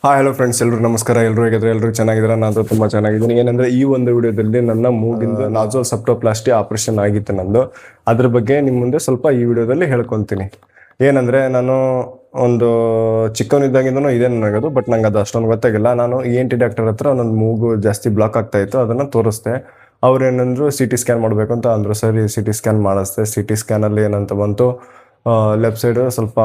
Hello friends, ಎಲ್ಲರೂ ನಮಸ್ಕಾರ. ಎಲ್ಲರೂ ಹೇಗಿದ್ರೆ ಎಲ್ಲರೂ ಚೆನ್ನಾಗಿದ್ದಾರೆ. ನಾನು ತುಂಬ ಚೆನ್ನಾಗಿದ್ದೀನಿ. ಏನಂದರೆ ಈ ಒಂದು ವಿಡಿಯೋದಲ್ಲಿ ನನ್ನ ಮೂಗಿಂದ ನಾಜೋ ಸೆಪ್ಟೋಪ್ಲಾಸ್ಟಿ ಆಪರೇಷನ್ ಆಗಿತ್ತು ನಂದು. ಅದ್ರ ಬಗ್ಗೆ ನಿಮ್ಮ ಮುಂದೆ ಸ್ವಲ್ಪ ಈ ವಿಡಿಯೋದಲ್ಲಿ ಹೇಳ್ಕೊತೀನಿ. ಏನಂದರೆ ನಾನು ಒಂದು ಚಿಕ್ಕವನಿದ್ದಾಗಿಂದನೂ ಇದೆ ನನಗದು, ಬಟ್ ನಂಗೆ ಅದು ಅಷ್ಟೊಂದು ಗೊತ್ತಾಗಿಲ್ಲ. ನಾನು ENT ಡಾಕ್ಟರ್ ಹತ್ರ ನನ್ನ ಮೂಗು ಜಾಸ್ತಿ ಬ್ಲಾಕ್ ಆಗ್ತಾಯಿತ್ತು, ಅದನ್ನು ತೋರಿಸ್ದೆ. ಅವ್ರು ಏನಂದ್ರು CT ಸ್ಕ್ಯಾನ್ ಮಾಡಬೇಕು ಅಂತ ಅಂದರು. ಸರಿ, CT ಸ್ಕ್ಯಾನ್ ಮಾಡಿಸ್ದೆ. CT ಸ್ಕ್ಯಾನಲ್ಲಿ ಏನಂತ ಬಂತು, ಲೆಫ್ಟ್ ಸೈಡು ಸ್ವಲ್ಪ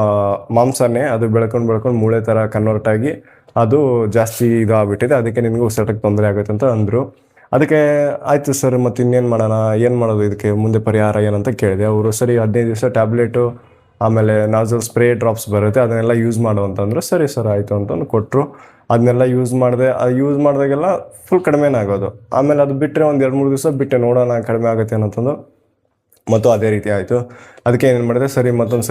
ಮಾಂಸನೇ ಅದು ಬೆಳ್ಕೊಂಡು ಮೂಳೆ ಥರ ಕನ್ವರ್ಟ್ ಆಗಿ ಅದು ಜಾಸ್ತಿ ಇದಾಗ್ಬಿಟ್ಟಿದೆ, ಅದಕ್ಕೆ ನಿಮಗೆ ಉಸಿರಾಟಕ್ಕೆ ತೊಂದರೆ ಆಗುತ್ತೆ ಅಂತ ಅಂದರು. ಅದಕ್ಕೆ ಆಯಿತು ಸರ್, ಮತ್ತು ಇನ್ನೇನು ಮಾಡೋಣ, ಏನು ಮಾಡೋದು ಇದಕ್ಕೆ ಮುಂದೆ ಪರಿಹಾರ ಏನಂತ ಕೇಳಿದೆ. ಅವರು ಸರಿ 15 ದಿವಸ ಟ್ಯಾಬ್ಲೆಟು ಆಮೇಲೆ ನಾಜಲ್ ಸ್ಪ್ರೇ ಡ್ರಾಪ್ಸ್ ಬರುತ್ತೆ, ಅದನ್ನೆಲ್ಲ ಯೂಸ್ ಮಾಡು ಅಂತಂದರು. ಸರಿ ಸರ್ ಆಯಿತು ಅಂತಂದು ಕೊಟ್ಟರು. ಅದನ್ನೆಲ್ಲ ಯೂಸ್ ಮಾಡಿದಾಗೆಲ್ಲ ಫುಲ್ ಕಡಿಮೆನೇ ಆಗೋದು. ಆಮೇಲೆ ಅದು ಬಿಟ್ಟರೆ ಒಂದು 2-3 ದಿವಸ ಬಿಟ್ಟೆ ನೋಡೋಣ ಕಡಿಮೆ ಆಗುತ್ತೆ ಅಂತಂದು, ಮತ್ತು ಅದೇ ರೀತಿ ಆಯಿತು. ಅದಕ್ಕೆ ಏನೇನು ಮಾಡಿದೆ, ಸರಿ ಮತ್ತೊಂದು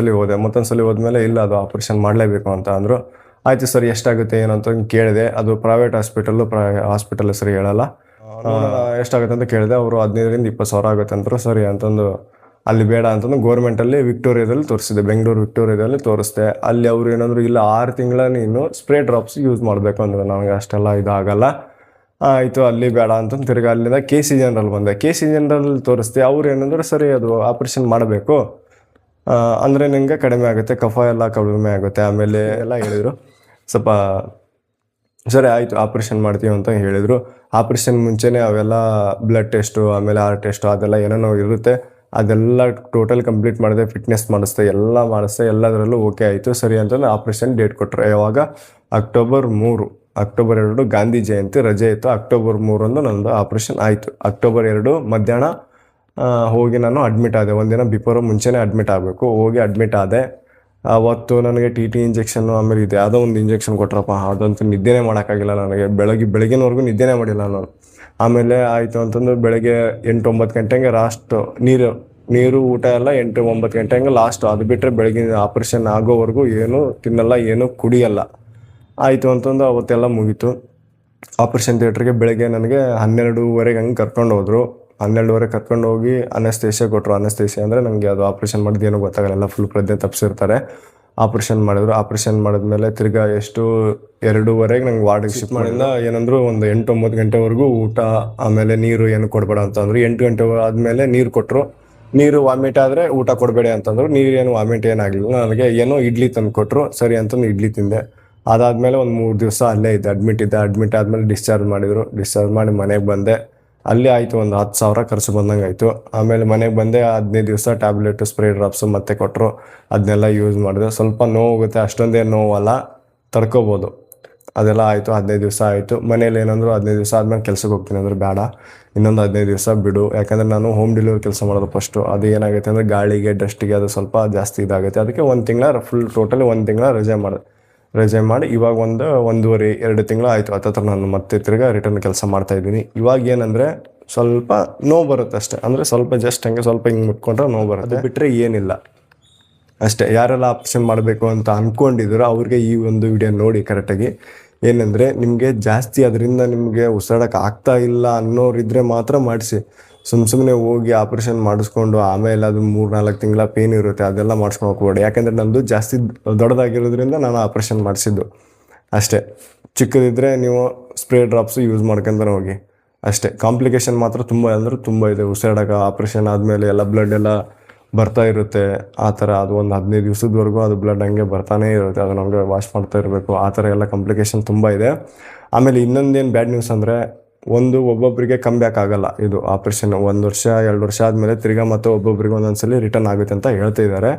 ಸಲ ಹೋದ್ಮೇಲೆ ಇಲ್ಲ ಅದು ಆಪ್ರೇಷನ್ ಮಾಡಲೇಬೇಕು ಅಂತ ಅಂದರು. ಆಯಿತು ಸರ್, ಎಷ್ಟಾಗುತ್ತೆ ಏನಂತ ಕೇಳಿದೆ. ಅದು ಪ್ರೈವೇಟ್ ಹಾಸ್ಪಿಟಲ್ ಸರಿ ಹೇಳಲ್ಲ, ಎಷ್ಟಾಗುತ್ತೆ ಅಂತ ಕೇಳಿದೆ. ಅವರು 15ರಿಂದ 20 ಸಾವಿರ ಆಗುತ್ತೆ ಅಂದರು. ಸರಿ ಅಂತಂದು ಅಲ್ಲಿ ಬೇಡ ಅಂತಂದು ಗೌರ್ಮೆಂಟಲ್ಲಿ ವಿಕ್ಟೋರಿಯಾದಲ್ಲಿ ತೋರಿಸಿದೆ, ಬೆಂಗಳೂರು ವಿಕ್ಟೋರಿಯಾದಲ್ಲಿ ತೋರಿಸ್ದೆ. ಅಲ್ಲಿ ಅವರು ಏನಂದ್ರು, ಇಲ್ಲ 6 ತಿಂಗಳ ನೀನು ಸ್ಪ್ರೇ ಡ್ರಾಪ್ಸ್ ಯೂಸ್ ಮಾಡಬೇಕು ಅಂದರು. ನನಗೆ ಅಷ್ಟೆಲ್ಲ ಇದಾಗಲ್ಲ. ಆಯಿತು, ಅಲ್ಲಿ ಬೇಡ ಅಂತಂದು ತಿರ್ಗಿ ಅಲ್ಲಿಂದ KC ಜನರಲ್ ಬಂದೆ. KC ಜನರಲ್ ತೋರಿಸ್ದೆ. ಅವ್ರು ಏನಂದ್ರೆ, ಸರಿ ಅದು ಆಪ್ರೇಷನ್ ಮಾಡಬೇಕು ಅಂದರೆ ನಿಮಗೆ ಕಡಿಮೆ ಆಗುತ್ತೆ, ಕಫ ಎಲ್ಲ ಕಡಿಮೆ ಆಗುತ್ತೆ ಆಮೇಲೆ ಎಲ್ಲ ಹೇಳಿದರು. ಸ್ವಲ್ಪ ಸರಿ ಆಯಿತು ಆಪ್ರೇಷನ್ ಮಾಡ್ತೀವಿ ಅಂತ ಹೇಳಿದರು. ಆಪ್ರೇಷನ್ ಮುಂಚೆನೇ ಅವೆಲ್ಲ ಬ್ಲಡ್ ಟೆಸ್ಟು ಆಮೇಲೆ ಹಾರ್ಟ್ ಟೆಸ್ಟು ಅದೆಲ್ಲ ಏನೇನೋ ಇರುತ್ತೆ, ಅದೆಲ್ಲ ಟೋಟಲ್ ಕಂಪ್ಲೀಟ್ ಮಾಡಿದೆ. ಫಿಟ್ನೆಸ್ ಮಾಡಿಸ್ದೆ, ಎಲ್ಲದರಲ್ಲೂ ಓಕೆ ಆಯಿತು. ಸರಿ ಅಂತಂದು ಆಪ್ರೇಷನ್ ಡೇಟ್ ಕೊಟ್ಟರು. ಯಾವಾಗ? ಅಕ್ಟೋಬರ್ 2 ಗಾಂಧಿ ಜಯಂತಿ ರಜೆ ಇತ್ತು. ಅಕ್ಟೋಬರ್ 3 ನನ್ನದು ಆಪ್ರೇಷನ್ ಆಯಿತು. ಅಕ್ಟೋಬರ್ 2 ಮಧ್ಯಾಹ್ನ ಹೋಗಿ ನಾನು ಅಡ್ಮಿಟ್ ಆದೆ. ಒಂದಿನ ಮುಂಚೆನೇ ಅಡ್ಮಿಟ್ ಆಗಬೇಕು. ಹೋಗಿ ಅಡ್ಮಿಟ್ ಆದೆ. ಅವತ್ತು ನನಗೆ TT ಇಂಜೆಕ್ಷನ್ನು ಆಮೇಲೆ ಇದು ಯಾವುದೋ ಒಂದು ಇಂಜೆಕ್ಷನ್ ಕೊಟ್ಟರಪ್ಪ, ಅದಂತೂ ನಿದ್ದೆನೇ ಮಾಡೋಕ್ಕಾಗಿಲ್ಲ ನನಗೆ. ಬೆಳಗ್ಗಿನವರೆಗೂ ನಿದ್ದೆನೇ ಮಾಡಿಲ್ಲ ನಾನು. ಆಮೇಲೆ ಆಯಿತು ಅಂತಂದು ಬೆಳಗ್ಗೆ 8-9 ಗಂಟೆಗೆ ಲಾಸ್ಟ್ ನೀರು ಊಟ ಎಲ್ಲ 8-9 ಗಂಟೆಗೆ ಲಾಸ್ಟ್. ಅದು ಬಿಟ್ಟರೆ ಬೆಳಗಿನ ಆಪ್ರೇಷನ್ ಆಗೋವರೆಗೂ ಏನೂ ತಿನ್ನಲ್ಲ, ಏನೂ ಕುಡಿಯಲ್ಲ. ಆಯಿತು ಅಂತಂದು ಅವತ್ತೆಲ್ಲ ಮುಗೀತು. ಆಪ್ರೇಷನ್ ಥಿಯೇಟ್ರಿಗೆ ಬೆಳಗ್ಗೆ ನನಗೆ 12:30 ಹಂಗೆ ಕರ್ಕೊಂಡು ಹೋದರು. 12:30 ಕರ್ಕೊಂಡು ಹೋಗಿ ಅನಸ್ತೇಷಿಯಾ ಕೊಟ್ಟರು. ಅನಸ್ತೇಷಿಯಾ ಅಂದರೆ ನನಗೆ ಅದು ಆಪ್ರೇಷನ್ ಮಾಡಿದ್ದು ಏನೂ ಗೊತ್ತಾಗಲ್ಲ, ಫುಲ್ ಪ್ರಜ್ಞೆ ತಪ್ಪಿಸಿರ್ತಾರೆ. ಆಪ್ರೇಷನ್ ಮಾಡಿದ್ರು. ಆಪ್ರೇಷನ್ ಮಾಡಿದ್ಮೇಲೆ ತಿರ್ಗಾ 2:30 ನಂಗೆ ವಾರ್ಡಿಗೆ ಶಿಫ್ಟ್ ಮಾಡಿಂದ ಏನಂದ್ರು, ಒಂದು 8-9 ಗಂಟೆವರೆಗೂ ಊಟ ಆಮೇಲೆ ನೀರು ಏನು ಕೊಡಬೇಡ ಅಂತಂದರು. 8 ಗಂಟೆ ಆದಮೇಲೆ ನೀರು ಕೊಟ್ಟರು. ನೀರು ವಾಮಿಟ್ ಆದರೆ ಊಟ ಕೊಡಬೇಡಿ ಅಂತಂದರು. ನೀರೇನು ವಾಮಿಟ್ ಏನಾಗಲಿಲ್ಲ. ನನಗೆ ಏನೋ ಇಡ್ಲಿ ತಂದು ಕೊಟ್ಟರು. ಸರಿ ಅಂತಂದು ಇಡ್ಲಿ ತಿಂದೆ. ಅದಾದಮೇಲೆ ಒಂದು 3 ದಿವಸ ಅಲ್ಲೇ ಇದ್ದೆ, ಅಡ್ಮಿಟ್ ಆದಮೇಲೆ ಡಿಸ್ಚಾರ್ಜ್ ಮಾಡಿದರು. ಡಿಸ್ಚಾರ್ಜ್ ಮಾಡಿ ಮನೆಗೆ ಬಂದೆ. ಅಲ್ಲಿ ಆಯಿತು, ಒಂದು 10,000 ಖರ್ಚು ಬಂದಂಗೆ ಆಯಿತು. ಆಮೇಲೆ ಮನೆಗೆ ಬಂದೆ. 15 ದಿವಸ ಟ್ಯಾಬ್ಲೆಟು ಸ್ಪ್ರೇ ಡ್ರಾಪ್ಸು ಮತ್ತೆ ಕೊಟ್ಟರು. ಅದನ್ನೆಲ್ಲ ಯೂಸ್ ಮಾಡಿದೆ. ಸ್ವಲ್ಪ ನೋವಾಗುತ್ತೆ, ಅಷ್ಟೊಂದೇನು ನೋವಲ್ಲ, ತಡ್ಕೋಬೋದು. ಅದೆಲ್ಲ ಆಯಿತು. 15 ದಿವಸ ಆಯಿತು. ಮನೇಲಿ ಏನಂದ್ರು, 15 ದಿವಸ ಆದಮೇಲೆ ಕೆಲಸಕ್ಕೆ ಹೋಗ್ತೀನಿ ಅಂದರೆ ಬೇಡ, ಇನ್ನೊಂದು 15 ದಿವಸ ಬಿಡು. ಯಾಕಂದರೆ ನಾನು ಹೋಮ್ ಡೆಲಿವರಿ ಕೆಲಸ ಮಾಡೋದು ಫಸ್ಟು. ಅದು ಏನಾಗುತ್ತೆ ಅಂದರೆ ಗಾಳಿಗೆ ಡಸ್ಟಿಗೆ ಅದು ಸ್ವಲ್ಪ ಜಾಸ್ತಿ ಇದಾಗುತ್ತೆ. ಅದಕ್ಕೆ 1 ತಿಂಗಳ ಟೋಟಲಿ 1 ತಿಂಗಳ ರಜೆ ಮಾಡಿ ಇವಾಗ 1.5-2 ತಿಂಗಳು ಆಯಿತು. ಹತ್ತತ್ರ ನಾನು ಮತ್ತೆ ತಿರ್ಗಾ ರಿಟರ್ನ್ ಕೆಲಸ ಮಾಡ್ತಾಯಿದ್ದೀನಿ. ಇವಾಗ ಏನಂದರೆ ಸ್ವಲ್ಪ ನೋವು ಬರುತ್ತೆ ಅಷ್ಟೇ. ಅಂದರೆ ಸ್ವಲ್ಪ ಜಸ್ಟ್ ಸ್ವಲ್ಪ ಹಿಂಗೆ ಮುಟ್ಕೊಂಡ್ರೆ ನೋವು ಬರುತ್ತೆ, ಬಿಟ್ಟರೆ ಏನಿಲ್ಲ ಅಷ್ಟೇ. ಯಾರೆಲ್ಲ ಆಪ್ರೇಷನ್ ಮಾಡಬೇಕು ಅಂತ ಅಂದ್ಕೊಂಡಿದ್ರು ಅವ್ರಿಗೆ ಈ ಒಂದು ವಿಡಿಯೋ ನೋಡಿ ಕರೆಕ್ಟಾಗಿ. ಏನಂದರೆ ನಿಮಗೆ ಜಾಸ್ತಿ ಅದರಿಂದ ನಿಮಗೆ ಉಸಿರಾಡೋಕೆ ಆಗ್ತಾ ಇಲ್ಲ ಅನ್ನೋರಿದ್ರೆ ಮಾತ್ರ ಮಾಡಿಸಿ. ಸುಮ್ಮನೆ ಹೋಗಿ ಆಪ್ರೇಷನ್ ಮಾಡಿಸ್ಕೊಂಡು ಆಮೇಲೆ ಅದು 3-4 ತಿಂಗಳ ಪೇನ್ ಇರುತ್ತೆ, ಅದೆಲ್ಲ ಮಾಡಿಸ್ಕೊಂಡು ಹೋಗ್ಬೇಡಿ. ಯಾಕೆಂದರೆ ನಂದು ಜಾಸ್ತಿ ದೊಡ್ಡದಾಗಿರೋದ್ರಿಂದ ನಾನು ಆಪ್ರೇಷನ್ ಮಾಡಿಸಿದ್ದು ಅಷ್ಟೇ. ಚಿಕ್ಕದಿದ್ದರೆ ನೀವು ಸ್ಪ್ರೇ ಡ್ರಾಪ್ಸು ಯೂಸ್ ಮಾಡ್ಕೊಂತಾನೆ ಹೋಗಿ ಅಷ್ಟೇ. ಕಾಂಪ್ಲಿಕೇಶನ್ ಮಾತ್ರ ತುಂಬ ಇದೆ. ಉಸಿರಾಡೋಕೆ ಆಪ್ರೇಷನ್ ಆದಮೇಲೆ ಎಲ್ಲ ಬ್ಲಡ್ ಎಲ್ಲ ಬರ್ತಾ ಇರುತ್ತೆ. ಆ ಥರ ಅದು ಒಂದು 15 ದಿವಸದವರೆಗೂ ಅದು ಬ್ಲಡ್ ಹಂಗೆ ಬರ್ತಾನೇ ಇರುತ್ತೆ. ಅದು ನಮಗೆ ವಾಶ್ ಮಾಡ್ತಾ ಇರಬೇಕು. ಆ ಥರ ಎಲ್ಲ ಕಾಂಪ್ಲಿಕೇಶನ್ ತುಂಬ ಇದೆ. ಆಮೇಲೆ ಇನ್ನೊಂದೇನು ಬ್ಯಾಡ್ ನ್ಯೂಸ್ ಅಂದರೆ, ಒಬ್ಬೊಬ್ಬರಿಗೆ ಕಮ್ ಬ್ಯಾಕ್ ಆಗಲ್ಲ ಇದು ಆಪ್ರೇಷನ್. 1 ವರ್ಷ 2 ವರ್ಷ ಆದಮೇಲೆ ತಿರ್ಗಾ ಮತ್ತೆ ಒಬ್ಬೊಬ್ಬರಿಗೆ ಒಂದೊಂದ್ಸಲಿ ರಿಟರ್ನ್ ಆಗುತ್ತೆ ಅಂತ ಹೇಳ್ತಿದ್ದಾರೆ.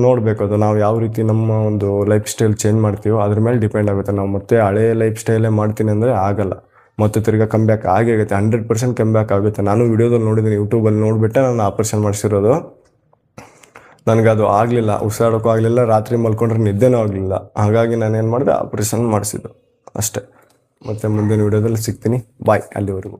ನೋಡಬೇಕು ಅದು ನಾವು ಯಾವ ರೀತಿ ನಮ್ಮ ಒಂದು ಲೈಫ್ ಸ್ಟೈಲ್ ಚೇಂಜ್ ಮಾಡ್ತೀವೋ ಅದ್ರ ಮೇಲೆ ಡಿಪೆಂಡ್ ಆಗುತ್ತೆ. ನಾವು ಮತ್ತೆ ಹಳೇ ಲೈಫ್ ಸ್ಟೈಲೇ ಮಾಡ್ತೀನಿ ಅಂದರೆ ಆಗಲ್ಲ. ಮತ್ತು ತಿರ್ಗಾ ಕಮ್ ಬ್ಯಾಕ್ ಆಗುತ್ತೆ, 100% ಕಮ್ ಬ್ಯಾಕ್ ಆಗುತ್ತೆ. ನಾನು ವಿಡಿಯೋದಲ್ಲಿ ನೋಡಿದ್ದೀನಿ, ಯೂಟ್ಯೂಬಲ್ಲಿ ನೋಡಿಬಿಟ್ಟೆ ನಾನು ಆಪ್ರೇಷನ್ ಮಾಡಿಸಿರೋದು. ನನಗದು ಆಗಲಿಲ್ಲ, ಉಸಿರಾಡೋಕ್ಕೂ ಆಗಲಿಲ್ಲ, ರಾತ್ರಿ ಮಲ್ಕೊಂಡ್ರೆ ನಿದ್ದೆನೂ ಆಗಲಿಲ್ಲ. ಹಾಗಾಗಿ ನಾನೇನು ಮಾಡಿದೆ, ಆಪ್ರೇಷನ್ ಮಾಡಿಸಿದ್ದು ಅಷ್ಟೇ. ಮತ್ತು ಮುಂದಿನ ವಿಡಿಯೋದಲ್ಲಿ ಸಿಗ್ತೀನಿ. ಬಾಯ್, ಅಲ್ಲಿವರೆಗೂ.